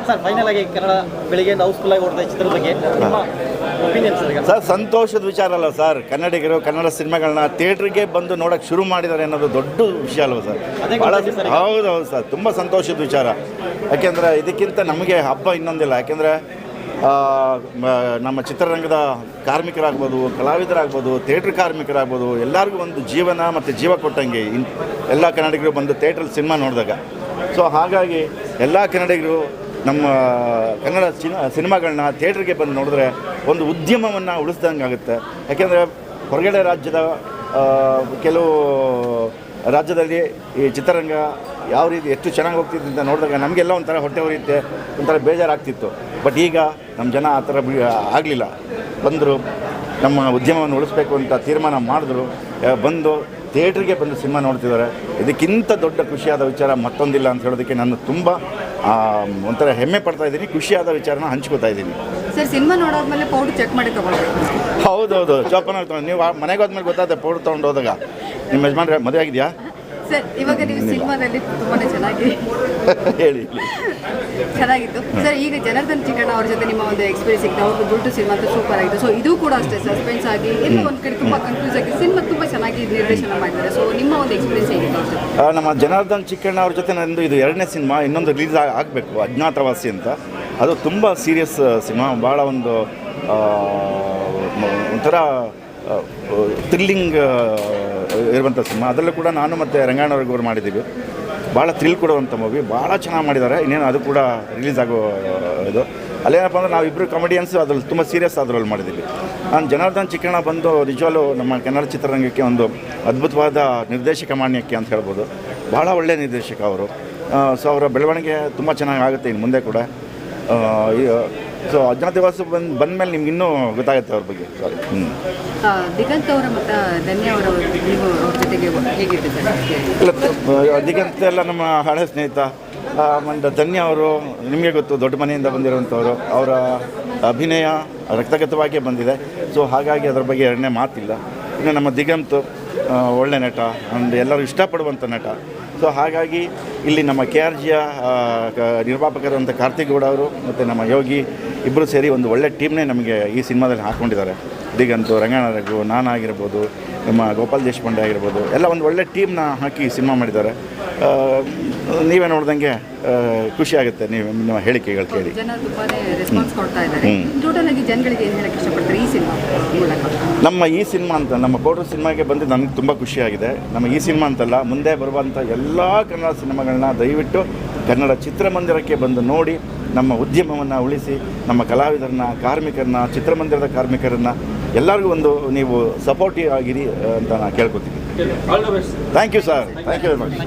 Sir final ಆಗಿ ಕನ್ನಡ ಬೆಳಿಗ್ಗೆಯಿಂದ house full ಆಗಿ ಓಡ್ತಾ ಚಿತ್ರದ ಬಗ್ಗೆ ಒಪಿನಿಯನ್ ಸರ್ ಸಂತೋಷದ ವಿಚಾರ ಅಲ್ಲ ಸರ್. ಕನ್ನಡಿಗರು ಕನ್ನಡ ಸಿನಿಮಾಗಳನ್ನ ಥಿಯೇಟ್ರಿಗೆ ಬಂದು ನೋಡೋಕ್ಕೆ ಶುರು ಮಾಡಿದ್ದಾರೆ ಅನ್ನೋದು ದೊಡ್ಡ ವಿಷಯ ಅಲ್ವ ಸರ್? ಭಾಳ ಹೌದು ಸರ್, ತುಂಬ ಸಂತೋಷದ ವಿಚಾರ. ಯಾಕೆಂದರೆ ಇದಕ್ಕಿಂತ ನಮಗೆ ಹಬ್ಬ ಇನ್ನೊಂದಿಲ್ಲ. ಯಾಕೆಂದರೆ ನಮ್ಮ ಚಿತ್ರರಂಗದ ಕಾರ್ಮಿಕರಾಗ್ಬೋದು, ಕಲಾವಿದರಾಗ್ಬೋದು, ಥಿಯೇಟ್ರ್ ಕಾರ್ಮಿಕರಾಗ್ಬೋದು, ಎಲ್ಲರಿಗೂ ಒಂದು ಜೀವನ ಮತ್ತು ಜೀವ ಕೊಟ್ಟಂಗೆ ಎಲ್ಲ ಕನ್ನಡಿಗರು ಬಂದು ಥಿಯೇಟ್ರಲ್ಲಿ ಸಿನಿಮಾ ನೋಡಿದಾಗ. ಸೊ ಹಾಗಾಗಿ ಎಲ್ಲ ಕನ್ನಡಿಗರು ನಮ್ಮ ಕನ್ನಡ ಸಿನಿಮಾಗಳನ್ನ ಥಿಯೇಟ್ರಿಗೆ ಬಂದು ನೋಡಿದ್ರೆ ಒಂದು ಉದ್ಯಮವನ್ನು ಉಳಿಸ್ದಂಗೆ ಆಗುತ್ತೆ. ಯಾಕೆಂದರೆ ಹೊರಗಡೆ ರಾಜ್ಯದ ಕೆಲವು ರಾಜ್ಯದಲ್ಲಿ ಈ ಚಿತ್ರರಂಗ ಯಾವ ರೀತಿ ಎಷ್ಟು ಚೆನ್ನಾಗಿ ಹೋಗ್ತಿತ್ತು ಅಂತ ನೋಡಿದಾಗ ನಮಗೆಲ್ಲ ಒಂಥರ ಹೊಟ್ಟೆ ಉರಿಯುತ್ತೆ, ಒಂಥರ ಬೇಜಾರಾಗ್ತಿತ್ತು. ಬಟ್ ಈಗ ನಮ್ಮ ಜನ ಆ ಥರ ಆಗಲಿಲ್ಲ. ಬಂದರು, ನಮ್ಮ ಉದ್ಯಮವನ್ನು ಉಳಿಸ್ಬೇಕು ಅಂತ ತೀರ್ಮಾನ ಮಾಡಿದ್ರು, ಬಂದು ಥಿಯೇಟ್ರಿಗೆ ಬಂದು ಸಿನಿಮಾ ನೋಡ್ತಿದ್ದಾರೆ. ಇದಕ್ಕಿಂತ ದೊಡ್ಡ ಖುಷಿಯಾದ ವಿಚಾರ ಮತ್ತೊಂದಿಲ್ಲ ಅಂತ ಹೇಳೋದಕ್ಕೆ ನಾನು ತುಂಬ ಒಂಥರ ಹೆಮ್ಮೆ ಪಡ್ತಾ ಇದ್ದೀನಿ, ಖುಷಿಯಾದ ವಿಚಾರನ ಹಂಚ್ಕೋತಾ ಇದ್ದೀನಿ. ಸರ್ ಸಿನಿಮಾ ನೋಡೋದ್ಮೇಲೆ ಪೌಡ್ರ್ ಚೆಕ್ ಮಾಡಿ ತೊಗೊಳ್ಬೇಕು. ಹೌದೌದು, ಜೋಪಾನ ತೊಗೊಂಡು ನೀವು ಮನೆಗೆ ಹೋದ್ಮೇಲೆ ಗೊತ್ತಾಗುತ್ತೆ ಪೌಡ್ರ್ ತೊಗೊಂಡು ಹೋದಾಗ. ನಿಮ್ಮ ಯಜಮಾನ್ರೆ ಮದುವೆ ಆಗಿದೆಯಾ? ಸರ್ ಇವಾಗ ನೀವು ಸಿನಿಮಾದಲ್ಲಿ ತುಂಬಾ ಚೆನ್ನಾಗಿ ಹೇಳಿ ಚೆನ್ನಾಗಿತ್ತು ಸರ್. ಈಗ ಜನಾರ್ದನ್ ಚಿಕ್ಕಣ್ಣ ಅವ್ರ ಜೊತೆ ನಿಮ್ಮ ಒಂದು ಎಕ್ಸ್ಪೀರಿಯನ್ಸ್ ಸಿಗ್ತಾ ಅವ್ರದ್ದು ದುಡ್ಡು ಸಿನಿಮಾ ಅಂತ ಸೂಪರ್ ಆಗಿದೆ. ಸೊ ಇದು ಕೂಡ ಅಷ್ಟೇ ಸಸ್ಪೆನ್ಸ್ ಆಗಿ ಎಲ್ಲ ಒಂದು ಕಡೆ ತುಂಬ ಕನ್ಫ್ಯೂಸ್ ಆಗಿ ಸಿನಿಮಾ ತುಂಬ ಚೆನ್ನಾಗಿ ನಿರ್ದೇಶನ ಮಾಡಿದ್ದಾರೆ. ಸೊ ನಿಮ್ಮ ಒಂದು ಎಕ್ಸ್ಪೀರಿಯನ್ಸ್ ಹೇಗಿದೆ? ನಮ್ಮ ಜನಾರ್ದನ್ ಚಿಕ್ಕಣ್ಣ ಅವ್ರ ಜೊತೆ ನಂದು ಇದು 2ನೇ ಸಿನಿಮಾ, ಇನ್ನೊಂದು ರಿಲೀಸ್ ಆಗಬೇಕು, ಅಜ್ಞಾತವಾಸಿ ಅಂತ. ಅದು ತುಂಬ ಸೀರಿಯಸ್ ಸಿನಿಮಾ, ಭಾಳ ಒಂದು ಒಂಥರ ಥ್ರಿಲ್ಲಿಂಗ್ ಇರುವಂಥ ಸಿನಿಮಾ. ಅದರಲ್ಲೂ ಕೂಡ ನಾನು ಮತ್ತು ರಂಗಾಯಣವ್ರಿಗೂ ಮಾಡಿದ್ದೀವಿ. ಭಾಳ ಥ್ರಿಲ್ ಕೊಡುವಂಥ ಮೂವಿ, ಭಾಳ ಚೆನ್ನಾಗಿ ಮಾಡಿದ್ದಾರೆ. ಇನ್ನೇನು ಅದು ಕೂಡ ರಿಲೀಸ್ ಆಗೋ ಇದು. ಅಲ್ಲೇನಪ್ಪ ಅಂದರೆ ನಾವಿಬ್ಬರು ಕಾಮಿಡಿಯನ್ಸು ಅದ್ರಲ್ಲಿ ತುಂಬ ಸೀರಿಯಸ್ ಅದರಲ್ಲಿ ಮಾಡಿದ್ದೀವಿ. ನಾನು ಜನಾರ್ದನ್ ಚಿಕ್ಕಣ್ಣ ಬಂದು ನಿಜವಾಗ್ಲೂ ನಮ್ಮ ಕನ್ನಡ ಚಿತ್ರರಂಗಕ್ಕೆ ಒಂದು ಅದ್ಭುತವಾದ ನಿರ್ದೇಶಕ ಮಾನ್ಯಕ್ಕೆ ಅಂತ ಹೇಳ್ಬೋದು. ಭಾಳ ಒಳ್ಳೆಯ ನಿರ್ದೇಶಕ ಅವರು. ಸೊ ಅವರ ಬೆಳವಣಿಗೆ ತುಂಬ ಚೆನ್ನಾಗಿ ಆಗುತ್ತೆ ಇನ್ನು ಮುಂದೆ ಕೂಡ. ಸೊ ಅಜ್ಞಾತವಾಸ ಬಂದಮೇಲೆ ನಿಮ್ಗೆ ಇನ್ನೂ ಗೊತ್ತಾಗುತ್ತೆ ಅವ್ರ ಬಗ್ಗೆ. ಸಾರಿ. ದಿಗಂತ್ ಅವರ ಮತ್ತು ಧನ್ಯ ಅವರ ನೀವು ಅವ್ರ ಜೊತೆಗೆ ಹೇಗಿದೆ ಸರ್? ಇಲ್ಲ, ದಿಗಂತ್ ಎಲ್ಲ ನಮ್ಮ ಹಳೆ ಸ್ನೇಹಿತ. ಮತ್ತು ಧನ್ಯ ಅವರು ನಿಮಗೆ ಗೊತ್ತು, ದೊಡ್ಡ ಮನೆಯಿಂದ ಬಂದಿರುವಂಥವ್ರು. ಅವರ ಅಭಿನಯ ರಕ್ತಗತವಾಗಿಯೇ ಬಂದಿದೆ. ಸೊ ಹಾಗಾಗಿ ಅದರ ಬಗ್ಗೆ 2ನೇ ಮಾತಿಲ್ಲ. ಇನ್ನು ನಮ್ಮ ದಿಗಂತ್ ಒಳ್ಳೆ ನಟ, ಒಂದು ಎಲ್ಲರೂ ಇಷ್ಟಪಡುವಂಥ ನಟ. ಸೊ ಹಾಗಾಗಿ ಇಲ್ಲಿ ನಮ್ಮ KRGಯ ನಿರ್ಮಾಪಕರಂಥ ಕಾರ್ತಿಕ್ ಗೌಡ ಅವರು ಮತ್ತು ನಮ್ಮ ಯೋಗಿ ಇಬ್ಬರು ಸೇರಿ ಒಂದು ಒಳ್ಳೆ ಟೀಮ್ನೇ ನಮಗೆ ಈ ಸಿನಿಮಾದಲ್ಲಿ ಹಾಕ್ಕೊಂಡಿದ್ದಾರೆ. ದಿಗಂತು, ರಂಗಾಯಣರಿಗೂ, ನಾನಾಗಿರ್ಬೋದು, ನಮ್ಮ ಗೋಪಾಲ್ ದೇಶಪಾಂಡೆ ಆಗಿರ್ಬೋದು, ಎಲ್ಲ ಒಂದು ಒಳ್ಳೆ ಟೀಮ್ನ ಹಾಕಿ ಸಿನಿಮಾ ಮಾಡಿದ್ದಾರೆ. ನೀವೇ ನೋಡ್ದಂಗೆ ಖುಷಿ ಆಗುತ್ತೆ ನಿಮ್ಮ ಹೇಳಿಕೆಗಳು ಕೇಳಿ. ಜನ ತುಂಬಾ ರೆಸ್ಪಾನ್ಸ್ ಕೊಡ್ತಾ ಇದ್ದಾರೆ. ಟೋಟಲ್ ಆಗಿ ಜನಗಳಿಗೆ ಏನು ಹೇಳಕ್ಕೆ ಇಷ್ಟಪಡ್ತಾರೆ ಈ ಸಿನಿಮಾ ಮೂಲಕ? ನಮ್ಮ ಈ ಸಿನಿಮಾ ಅಂತ ನಮ್ಮ ಪೌಡ್ರ್ ಸಿನಿಮಾಗೆ ಬಂದು ನನಗೆ ತುಂಬ ಖುಷಿಯಾಗಿದೆ. ನಮ್ಮ ಈ ಸಿನಿಮಾ ಅಂತಲ್ಲ, ಮುಂದೆ ಬರುವಂಥ ಎಲ್ಲ ಕನ್ನಡ ಸಿನಿಮಾಗಳನ್ನ ದಯವಿಟ್ಟು ಕನ್ನಡ ಚಿತ್ರಮಂದಿರಕ್ಕೆ ಬಂದು ನೋಡಿ ನಮ್ಮ ಉದ್ಯಮವನ್ನು ಉಳಿಸಿ, ನಮ್ಮ ಕಲಾವಿದರನ್ನ, ಕಾರ್ಮಿಕರನ್ನ, ಚಿತ್ರಮಂದಿರದ ಕಾರ್ಮಿಕರನ್ನ ಎಲ್ಲರಿಗೂ ಒಂದು ನೀವು ಸಪೋರ್ಟಿವ್ ಆಗಿರಿ ಅಂತ ನಾನು ಕೇಳ್ಕೊತೀನಿ. Thank you sir, thank you very much.